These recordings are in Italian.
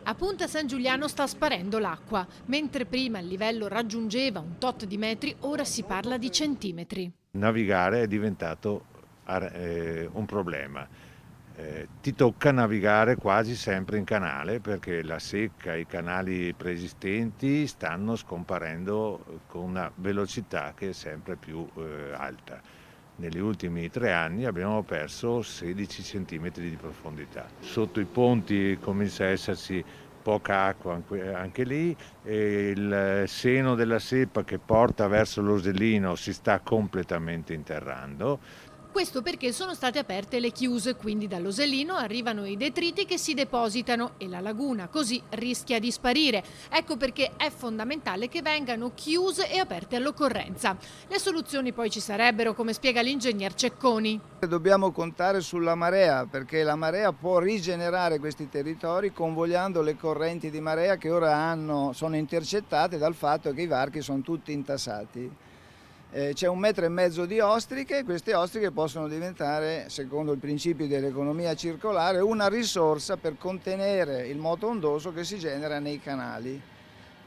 A Punta San Giuliano sta sparendo l'acqua. Mentre prima il livello raggiungeva un tot di metri, ora si parla di centimetri. Navigare è diventato un problema. Ti tocca navigare quasi sempre in canale perché la secca, i canali preesistenti stanno scomparendo con una velocità che è sempre più alta. Negli ultimi 3 anni abbiamo perso 16 centimetri di profondità. Sotto i ponti comincia a esserci poca acqua anche lì, e il seno della Seppa che porta verso l'Osellino si sta completamente interrando. Questo perché sono state aperte le chiuse, quindi dall'Osellino arrivano i detriti che si depositano e la laguna così rischia di sparire. Ecco perché è fondamentale che vengano chiuse e aperte all'occorrenza. Le soluzioni poi ci sarebbero, come spiega l'ingegner Cecconi. Dobbiamo contare sulla marea, perché la marea può rigenerare questi territori convogliando le correnti di marea che ora sono intercettate dal fatto che i varchi sono tutti intasati. C'è 1,5 metri di ostriche, queste ostriche possono diventare, secondo il principio dell'economia circolare, una risorsa per contenere il moto ondoso che si genera nei canali.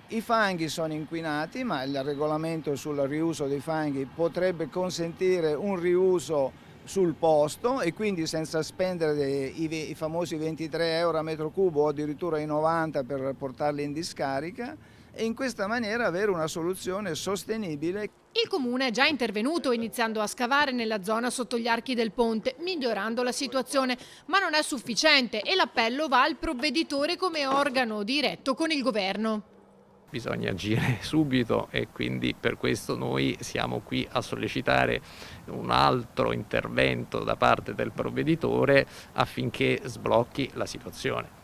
I fanghi sono inquinati, ma il regolamento sul riuso dei fanghi potrebbe consentire un riuso sul posto e quindi senza spendere i famosi 23 euro a metro cubo o addirittura i 90 per portarli in discarica, e in questa maniera avere una soluzione sostenibile. Il comune è già intervenuto iniziando a scavare nella zona sotto gli archi del ponte, migliorando la situazione, ma non è sufficiente e l'appello va al provveditore come organo diretto con il governo. Bisogna agire subito e quindi per questo noi siamo qui a sollecitare un altro intervento da parte del provveditore affinché sblocchi la situazione.